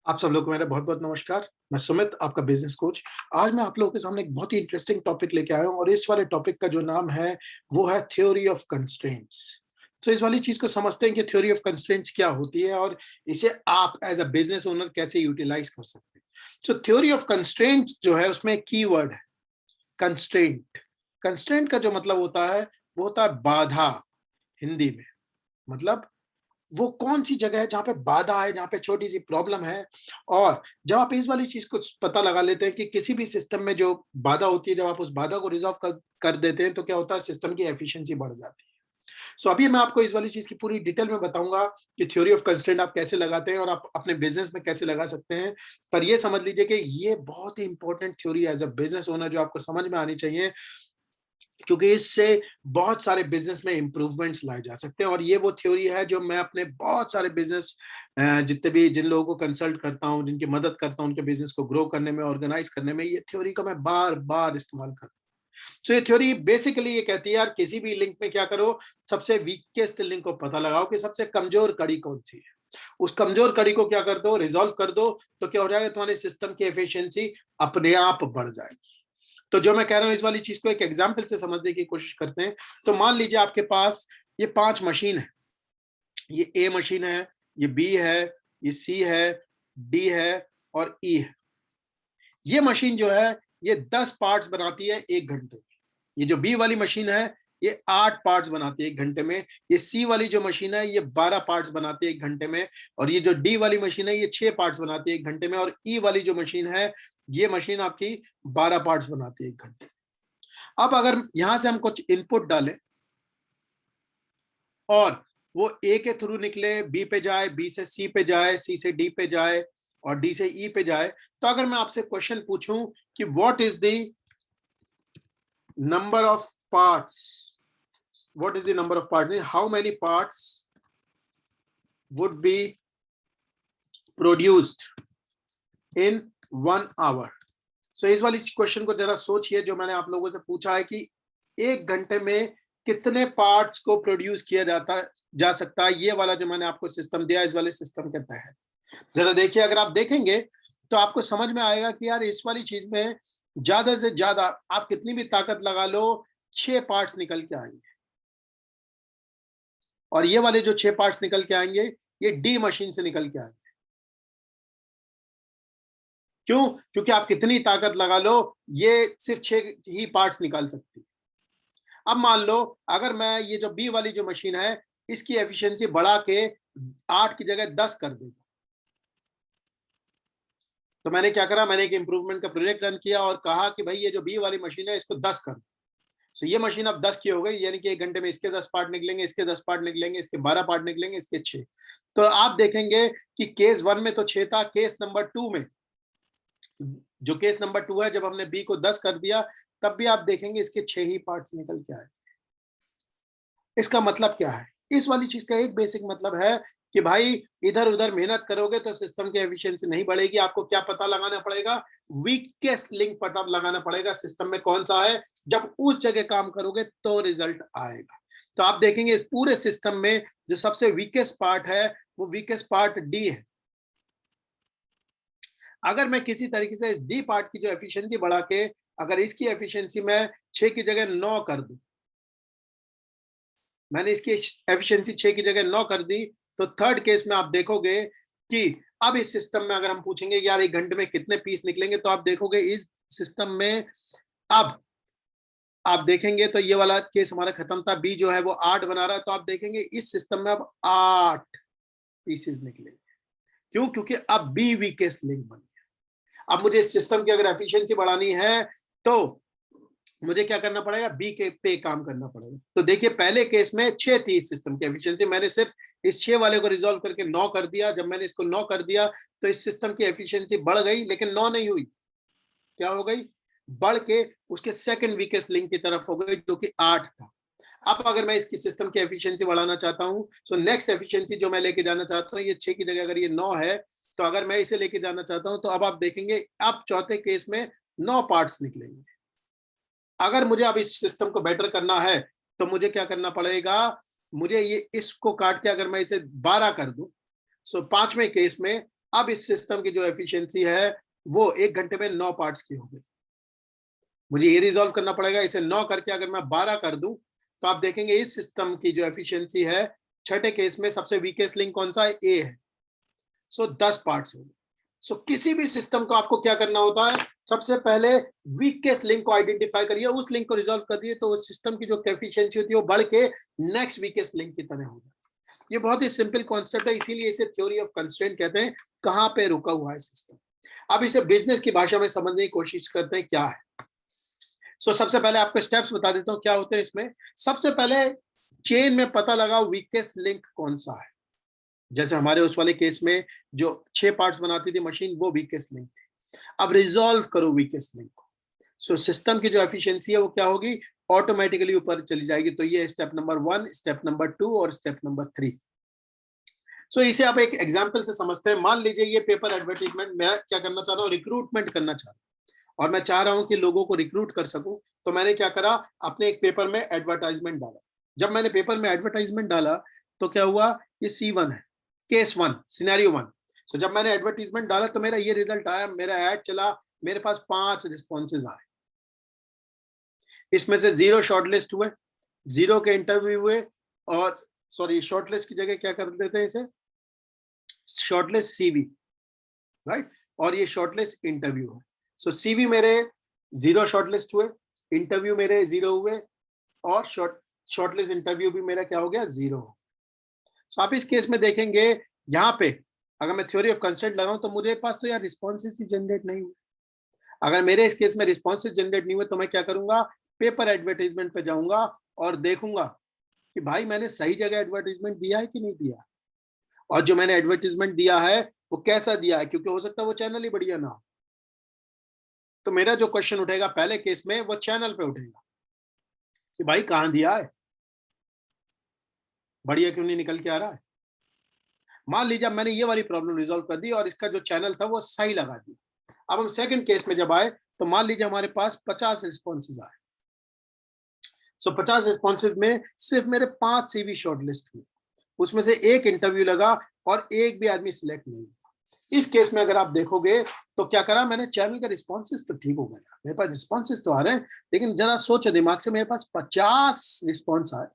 आप सब लोग को मेरा बहुत बहुत नमस्कार। मैं सुमित, आपका बिजनेस कोच। आज मैं आप लोगों के सामने एक बहुत ही इंटरेस्टिंग टॉपिक लेके आया हूँ और इस वाले टॉपिक का जो नाम है वो है थ्योरी ऑफ कंस्ट्रेंट्स। तो इस वाली चीज को समझते हैं कि थ्योरी ऑफ कंस्ट्रेंट्स क्या होती है और इसे आप एज अ बिजनेस ओनर कैसे यूटिलाइज कर सकते हैं। तो थ्योरी ऑफ कंस्ट्रेंट्स जो है उसमें की वर्ड है कंस्ट्रेंट। कंस्ट्रेंट का जो मतलब होता है वो होता है बाधा। हिंदी में मतलब वो कौन सी जगह है जहां पे बाधा है, जहां पे छोटी सी प्रॉब्लम है। और जब आप इस वाली चीज को पता लगा लेते हैं कि किसी भी सिस्टम में जो बाधा होती है, जब आप उस बाधा को रिजॉल्व कर देते हैं तो क्या होता है, सिस्टम की एफिशिएंसी बढ़ जाती है। सो अभी मैं आपको इस वाली चीज की पूरी डिटेल में बताऊंगा कि थ्योरी ऑफ कंस्ट्रेंट आप कैसे लगाते हैं और आप अपने बिजनेस में कैसे लगा सकते हैं। पर ये समझ लीजिए कि ये बहुत ही important theory as a business owner जो आपको समझ में आनी चाहिए, क्योंकि इससे बहुत सारे बिजनेस में इंप्रूवमेंट्स लाए जा सकते हैं। और ये वो थ्योरी है जो मैं अपने बहुत सारे बिजनेस जितने भी जिन लोगों को कंसल्ट करता हूँ, जिनकी मदद करता हूँ, उनके बिजनेस को ग्रो करने में, ऑर्गेनाइज करने में, ये थ्योरी का मैं बार बार इस्तेमाल करता हूँ। तो ये थ्योरी बेसिकली ये कहती है यार, किसी भी लिंक में क्या करो, सबसे वीकेस्ट लिंक को पता लगाओ कि सबसे कमजोर कड़ी कौन सी है। उस कमजोर कड़ी को क्या कर दो, रिजॉल्व कर दो, तो क्या हो जाएगा, तुम्हारे सिस्टम की एफिशिएंसी अपने आप बढ़ जाएगी। तो जो मैं कह रहा हूं इस वाली चीज को एक एग्जाम्पल से समझने की कोशिश करते हैं। तो मान लीजिए आपके पास ये 5 मशीन है। ये ए मशीन है, ये बी है, ये सी है, डी है और ई है। ये मशीन जो है ये 10 पार्ट्स बनाती है 1 घंटे में। ये जो बी वाली मशीन है ये 8 पार्ट्स बनाती है 1 घंटे में। ये सी वाली जो मशीन है ये 12 पार्ट्स बनाती है 1 घंटे में। और ये जो डी वाली मशीन है ये 6 पार्ट्स बनाती है 1 घंटे में। और ई वाली जो मशीन है ये मशीन आपकी 12 पार्ट्स बनाती है 1 घंटे। अब अगर यहां से हम कुछ इनपुट डालें और वो ए के थ्रू निकले, बी पे जाए, बी से सी पे जाए, सी से डी पे जाए और डी से ई पे जाए, तो अगर मैं आपसे क्वेश्चन पूछूं कि what is the number of parts, what is the number of parts, how many parts would be produced in 1 hour. So इस वाली क्वेश्चन को जरा सोचिए जो मैंने आप लोगों से पूछा है कि 1 घंटे में कितने पार्ट्स को प्रोड्यूस किया जा सकता है। ये वाला जो मैंने आपको सिस्टम दिया, इस वाले सिस्टम के तहत जरा देखिए। अगर आप देखेंगे तो आपको समझ में आएगा कि यार इस वाली चीज में ज्यादा से ज्यादा आप कितनी भी ताकत लगा लो, 6 पार्ट्स निकल के आएंगे। और ये वाले जो 6 पार्ट्स निकल के आएंगे ये डी मशीन से निकल के आएंगे। क्यों? क्योंकि आप कितनी ताकत लगा लो, ये सिर्फ 6 ही पार्ट्स निकाल सकती है। अब मान लो अगर मैं ये जो बी वाली जो मशीन है इसकी एफिशिएंसी बढ़ा के 8 की जगह 10 कर देता, तो मैंने क्या करा, मैंने एक इंप्रूवमेंट का प्रोजेक्ट रन किया और कहा कि भाई ये जो बी वाली मशीन है इसको 10 कर। सो ये मशीन अब 10 की हो गई, यानी कि 1 घंटे में इसके 10 पार्ट निकलेंगे, इसके 10 पार्ट निकलेंगे, इसके 12 पार्ट निकलेंगे, इसके 6। तो आप देखेंगे कि केस 1 में तो 6 था, केस नंबर 2 में, जो केस नंबर 2 है, जब हमने बी को 10 कर दिया तब भी आप देखेंगे इसके 6 ही पार्ट्स निकल के आए। इसका मतलब क्या है? इस वाली चीज का एक बेसिक मतलब है कि भाई इधर उधर मेहनत करोगे तो सिस्टम की एफिशिएंसी नहीं बढ़ेगी। आपको क्या पता लगाना पड़ेगा, वीकेस्ट लिंक पता लगाना पड़ेगा सिस्टम में कौन सा है। जब उस जगह काम करोगे तो रिजल्ट आएगा। तो आप देखेंगे इस पूरे सिस्टम में जो सबसे वीकेस्ट पार्ट है वो वीकेस्ट पार्ट डी है। अगर मैं किसी तरीके से इस डी पार्ट की जो एफिशिएंसी बढ़ा के अगर इसकी एफिशिएंसी मैं 6 की जगह 9 कर दूं, मैंने इसकी एफिशिएंसी 6 की जगह 9 कर दी, तो थर्ड केस में आप देखोगे कि अब इस सिस्टम में अगर हम पूछेंगे यार 1 घंटे में कितने पीस निकलेंगे, तो आप देखोगे इस सिस्टम में अब आप देखेंगे तो ये वाला केस हमारा खत्म था, बी जो है वो 8 बना रहा है, तो आप देखेंगे इस सिस्टम में अब 8 पीसेस निकलेंगे। क्यों? क्योंकि अब बी वीकेस्ट लिंक बन गया। अब मुझे इस सिस्टम की अगर एफिशिएंसी बढ़ानी है तो मुझे क्या करना पड़ेगा, बी के पे काम करना पड़ेगा। तो देखिए पहले केस में 6 थी इस सिस्टम की एफिशिएंसी, मैंने सिर्फ इस 6 वाले को रिजॉल्व करके 9 कर दिया। जब मैंने इसको 9 कर दिया तो इस सिस्टम की एफिशिएंसी बढ़ गई, लेकिन 9 नहीं हुई, क्या हो गई, बढ़ के उसके सेकंड वीकेस्ट लिंक की तरफ हो गई जो कि 8 था। अब अगर मैं इसकी सिस्टम की एफिशिएंसी बढ़ाना चाहता हूं तो नेक्स्ट एफिशिएंसी जो मैं लेके जाना चाहता हूं, ये 6 की जगह अगर ये 9 है, तो अगर मैं इसे लेके जाना चाहता हूं तो अब आप देखेंगे अब चौथे केस में 9 पार्ट्स निकलेंगे। अगर मुझे अब इस सिस्टम को बेटर करना है तो मुझे क्या करना पड़ेगा, मुझे ये इसको काट के अगर मैं इसे 12 कर दूं, सो 5वें केस में अब इस सिस्टम की जो एफिशिएंसी है वो 1 घंटे में 9 पार्ट्स की हो गई। मुझे ये रिजॉल्व करना पड़ेगा, इसे 9 करके अगर मैं 12 कर दूं तो आप देखेंगे इस सिस्टम की जो एफिशिएंसी है, छठे केस में सबसे वीकेस्ट लिंक कौन सा है? ए है। सो 10 पार्ट्स हो गए। सो किसी भी सिस्टम को आपको क्या करना होता है? सबसे पहले वीकेस्ट लिंक को आइडेंटिफाई करिए, उस लिंक को रिजॉल्व करिए, तो उस सिस्टम की जो एफिशिएंसी होती है वो बढ़ के नेक्स्ट वीकेस्ट लिंक की तरह होगा। ये बहुत ही सिंपल कॉन्सेप्ट है, इसीलिए इसे थ्योरी ऑफ कंस्ट्रेंट कहते हैं। कहां पे रुका हुआ है सिस्टम। अब इसे बिजनेस की भाषा में समझने की कोशिश करते हैं क्या है। सबसे पहले आपको स्टेप्स बता देता हूं क्या होते हैं इसमें। सबसे पहले चेन में पता लगाओ वीकेस्ट लिंक कौन सा है। जैसे हमारे उस वाले केस में जो 6 पार्ट्स बनाती थी मशीन, वो वीकेस्ट लिंक थी। अब रिजॉल्व करो वीकेस्ट लिंक को। सिस्टम की जो एफिशिएंसी है वो क्या होगी? ऑटोमेटिकली ऊपर चली जाएगी। तो ये स्टेप नंबर 1, स्टेप नंबर 2 और स्टेप नंबर 3। इसे आप एक एग्जांपल से समझते हैं। मान लीजिए ये पेपर एडवर्टाइजमेंट, मैं क्या करना चाह रहा हूँ? रिक्रूटमेंट करना चाह रहा हूँ और मैं चाह रहा हूँ कि लोगों को रिक्रूट कर सकूं। तो मैंने क्या करा? अपने एक पेपर में एडवर्टाइजमेंट डाला। जब मैंने पेपर में एडवर्टाइजमेंट डाला तो क्या हुआ? ये C1 है, केस 1, सिनेरियो 1। जब मैंने एडवर्टाइजमेंट डाला तो मेरा ये रिजल्ट आया, मेरा एड चला, मेरे पास 5 रिस्पॉन्सेज आए। इसमें से 0 शॉर्टलिस्ट हुए, 0 के इंटरव्यू हुए, और सॉरी, शॉर्टलिस्ट की जगह क्या कर देते हैं इसे? Shortlist CV, right. और ये शॉर्टलिस्ट इंटरव्यू है। CV मेरे 0 शॉर्टलिस्ट हुए, इंटरव्यू मेरे 0 हुए, और शॉर्टलिस्ट इंटरव्यू भी मेरा क्या हो गया? 0 हो। आप इस केस में देखेंगे यहाँ पे अगर मैं थ्योरी ऑफ कंस्ट्रेंट लगाऊं तो मुझे पास तो यार रिस्पॉन्सेज ही जनरेट नहीं हुए। अगर मेरे इस केस में रिस्पॉन्सेज जनरेट नहीं हुए तो मैं क्या करूंगा? पेपर एडवर्टाइजमेंट पे जाऊंगा और देखूंगा कि भाई मैंने सही जगह एडवर्टाइजमेंट दिया है कि नहीं दिया, और जो मैंने एडवर्टाइजमेंट दिया है वो कैसा दिया है, क्योंकि हो सकता है वो चैनल ही बढ़िया ना हो। तो मेरा जो क्वेश्चन उठेगा पहले केस में वो चैनल पे उठेगा कि भाई कहां दिया है, बढ़िया क्यों नहीं निकल के आ रहा है। मान लीजिए मैंने ये वाली प्रॉब्लम रिजॉल्व कर दी और इसका जो चैनल था वो सही लगा दिया। अब हम सेकंड केस में जब आए तो मान लीजिए हमारे पास 50 रिस्पॉन्सेज आए। 50 रिस्पॉन्सेज में सिर्फ मेरे 5 CV शॉर्टलिस्ट हुए, उसमें से 1 इंटरव्यू लगा और 1 भी आदमी सिलेक्ट नहीं हुआ। इस केस में अगर आप देखोगे तो क्या करा मैंने? चैनल का रिस्पॉन्सेज तो ठीक हो गया, मेरे पास रिस्पॉन्सेज तो आ रहे हैं, लेकिन जरा सोचो दिमाग से, मेरे पास 50 रिस्पॉन्स आए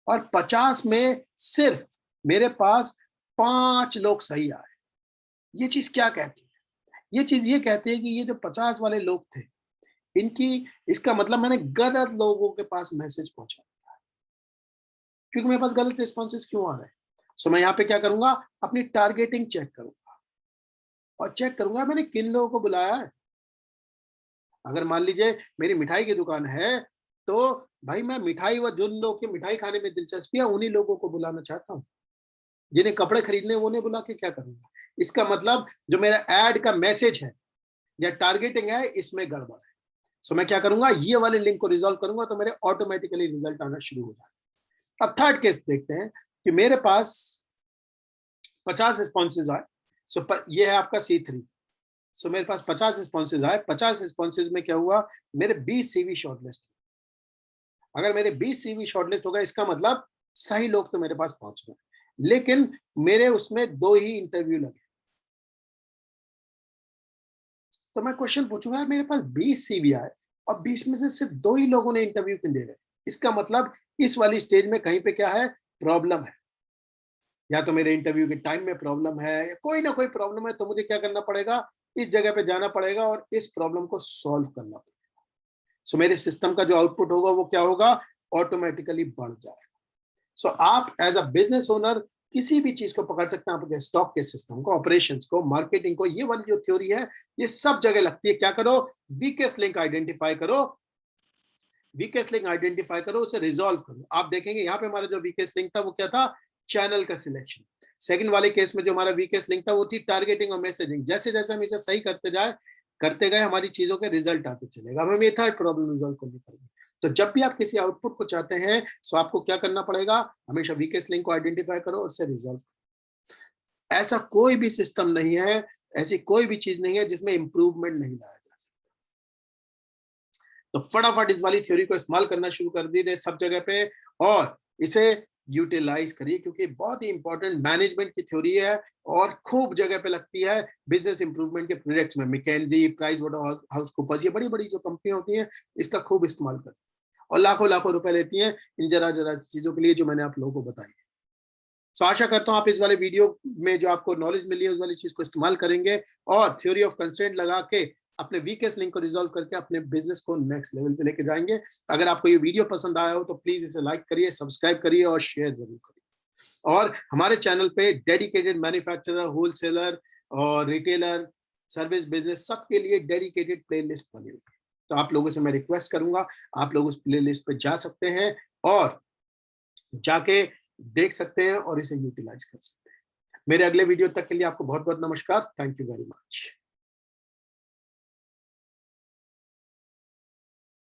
और 50 में सिर्फ मेरे पास 5 लोग सही आए। ये चीज क्या कहती है? ये चीज ये कहती है कि ये जो 50 वाले लोग थे इनकी, इसका मतलब मैंने गलत लोगों के पास मैसेज पहुंचा दिया, क्योंकि मेरे पास गलत रिस्पॉन्सेज क्यों आ रहे हैं। मैं यहाँ पे क्या करूंगा? अपनी टारगेटिंग चेक करूंगा और चेक करूंगा मैंने किन लोगों को बुलाया है। अगर मान लीजिए मेरी मिठाई की दुकान है तो भाई मैं मिठाई, व जिन लोगों की मिठाई खाने में दिलचस्पी है उन्हीं लोगों को बुलाना चाहता हूँ। जिन्हें कपड़े खरीदने वो नहीं बुला के क्या करूंगा? इसका मतलब जो मेरा एड का मैसेज है या टारगेटिंग है इसमें गड़बड़ है। मैं क्या करूंगा? ये वाले लिंक को रिजॉल्व करूंगा तो मेरे ऑटोमेटिकली रिजल्ट आना शुरू हो जाएगा। अब थर्ड केस देखते हैं कि मेरे पास 50 रिस्पॉन्सेज आए। ये है आपका C3। मेरे पास 50 रिस्पॉन्सेज आए, 50 रिस्पॉन्सेज में क्या हुआ? मेरे 20 CV शॉर्टलिस्ट। अगर मेरे 20 CV शॉर्टलिस्ट होगा इसका मतलब सही लोग तो मेरे पास पहुंच गए, लेकिन मेरे उसमें 2 ही इंटरव्यू लगे। तो मैं क्वेश्चन पूछूंगा मेरे पास 20 CV आए और 20 में से सिर्फ 2 ही लोगों ने इंटरव्यू क्यों दे रहे? इसका मतलब इस वाली स्टेज में कहीं पे क्या है? प्रॉब्लम है। या तो मेरे इंटरव्यू के टाइम में प्रॉब्लम है, या कोई ना कोई प्रॉब्लम है। तो मुझे क्या करना पड़ेगा? इस जगह पे जाना पड़ेगा और इस प्रॉब्लम को सॉल्व करना पड़ेगा। मेरे सिस्टम का जो आउटपुट होगा वो क्या होगा? ऑटोमेटिकली बढ़ जाएगा। आप एज अ बिजनेस ओनर किसी भी चीज को पकड़ सकते हैं, आपके स्टॉक के सिस्टम को, ऑपरेशंस को, मार्केटिंग को। ये वाली जो थ्योरी है ये सब जगह लगती है। क्या करो? वीकेस्ट लिंक आइडेंटिफाई करो, वीकेस्ट लिंक आइडेंटिफाई करो, उसे रिजॉल्व करो। आप देखेंगे यहाँ पे हमारा जो वीकेस्ट लिंक था वो क्या था? चैनल का सिलेक्शन। सेकंड वाले केस में जो हमारा वीकेस्ट लिंक था वो थी टारगेटिंग और मैसेजिंग। जैसे जैसे हम इसे सही करते गए हमारी चीजों के रिजल्ट आते चलेगा। हमें ये थर्ड प्रॉब्लम रिजॉल्व करनी पड़ेगी। तो जब भी आप किसी आउटपुट को चाहते हैं तो आपको क्या करना पड़ेगा? हमेशा वीकेस्ट लिंक को आइडेंटिफाई करो और उसे रिजॉल्व करो। ऐसा कोई भी सिस्टम नहीं है, ऐसी कोई भी चीज नहीं है जिसमें इंप्रूवमेंट नहीं लाया जा सकता। तो फटाफट इस वाली थ्योरी को इस्तेमाल करना शुरू कर दीजिए सब जगह पे, और इसे यूटिलाइज करिए, क्योंकि बहुत ही इंपॉर्टेंट मैनेजमेंट की थ्योरी है और खूब जगह पे लगती है बिजनेस इंप्रूवमेंट के प्रोजेक्ट्स में। McKinsey, Price water house Coopers, ये बड़ी बड़ी जो कंपनी होती हैं इसका खूब इस्तेमाल करती हैं और लाखों लाखों रुपए लेती हैं इन जरा जरा चीजों के लिए जो मैंने आप लोगों को बताई। सो आशा करता हूं आप इस वाले वीडियो में जो आपको नॉलेज मिली है उस वाली चीज को इस्तेमाल करेंगे और थ्योरी ऑफ कंस्ट्रेंट लगा के अपने वीकेस्ट लिंक को रिजॉल्व करके अपने बिजनेस को नेक्स्ट लेवल पे लेके जाएंगे। अगर आपको ये वीडियो पसंद आया हो तो प्लीज इसे लाइक करिए, सब्सक्राइब करिए और शेयर जरूर करिए। और हमारे चैनल पे डेडिकेटेड मैन्युफैक्चरर, होलसेलर और रिटेलर, सर्विस बिजनेस सबके लिए डेडिकेटेड प्लेलिस्ट बनी हुई है। तो आप लोगों से मैं रिक्वेस्ट करूंगा, आप लोग उस प्लेलिस्ट पे जा सकते हैं और जाके देख सकते हैं और इसे यूटिलाइज कर सकते हैं। मेरे अगले वीडियो तक के लिए आपको बहुत बहुत नमस्कार। Thank you very much.